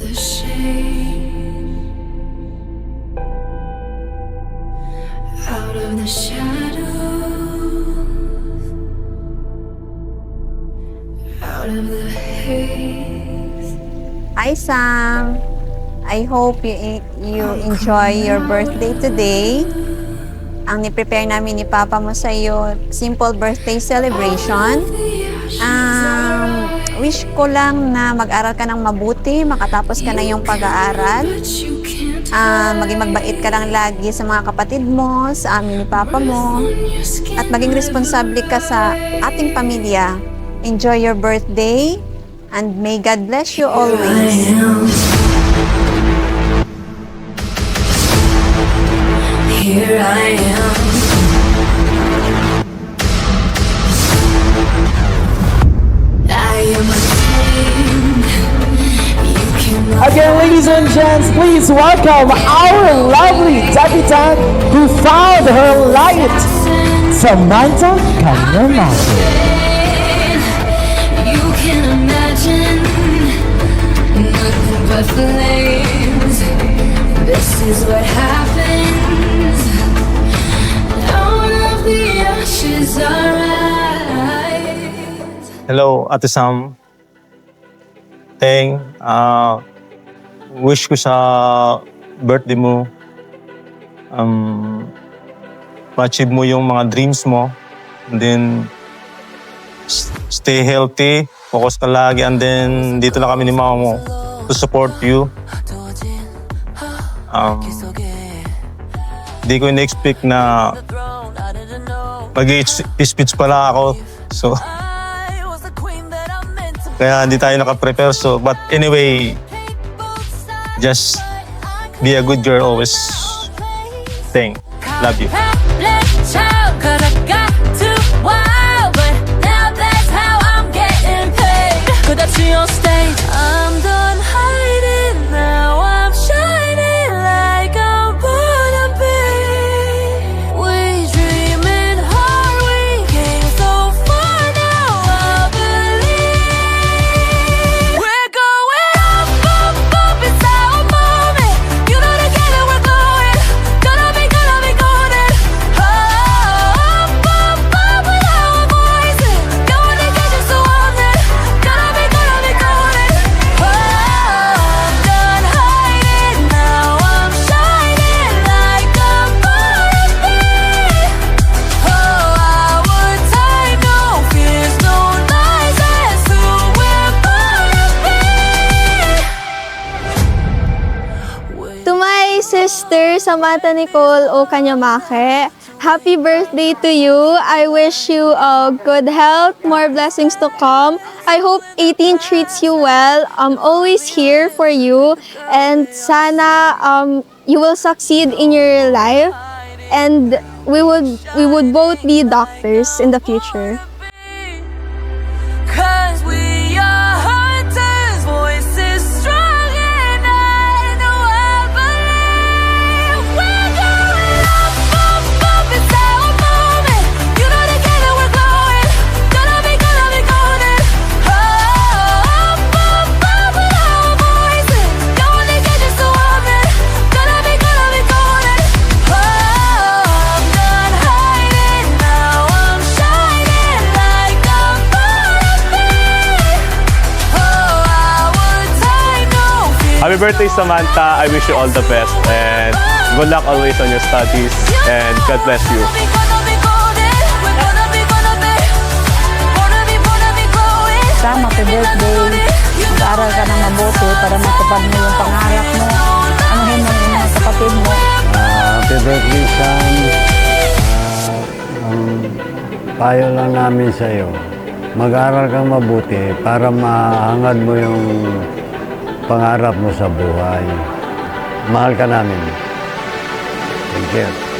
the shade, out of the shadows, out of the haze. Hi, Sam. I hope you enjoy your birthday today. Ang ni-prepare namin ni Papa mo sa iyo, simple birthday celebration. Wish ko lang na mag-aral ka ng mabuti, makatapos ka na yung pag-aaral. Maging magbait ka lang lagi sa mga kapatid mo, sa amin ni Papa mo. At maging responsable ka sa ating pamilya. Enjoy your birthday and may God bless you always. Here I am. I am a king. You cannot. Again, ladies and gents, please welcome our lovely debutante who found her light, Samantha Kanyamaki. You can imagine nothing but flames. This is what happens. Out of the ashes I rise. Hello, Ate Sam. Wish ko sa birthday mo, ma-achieve mo yung mga dreams mo. And then, stay healthy, focus ka lagi. And then, dito lang kami ni Mama mo to support you. Di ko in-expect na mag-speech pala ako. So, kaya hindi tayo nakaprepare. So, but anyway, just be a good girl always. Love you. I'm done hiding now. I'm shining like I'm born to be. We dreaming hard, we came so far now. I believe we're going up, up, up. It's our moment. You know together we're going. Gonna be golden. Up, up, up with our voices. Going to get you so on it. Gonna be golden. Oh, I'm done hiding now. I'm shining like I'm born to be. Oh, our time, no fears, no lies. That's who we're born to be. To my sister, Samantha Nicole O. Kanyamaki, happy birthday to you. I wish you good health, more blessings to come. I hope 18 treats you well. I'm always here for you. And sana you will succeed in your life. And we would both be doctors in the future. 'Cause we are hunters, voices strong, and I know I believe we're going up, up, up. It's our moment. You know together we're going. Gonna be golden. Oh, up, up, up with our voices. Going to get you so on it. Gonna be golden. Oh, I'm done hiding now. I'm shining like I'm born to be. Oh, our time, no fear. Happy birthday, Samantha. I wish you all the best and good luck always on your studies and God bless you. Sam, happy birthday. Mag-aaral ka ng mabuti para matupad mo yung pangarap mo. Anuhin mo yung mga kapatid mo. Happy birthday, Sam. Ang payo lang namin sa iyo, mag-aral kang mabuti para mahangad mo yung pangarap mo sa buhay. Mahal ka namin. Thank you.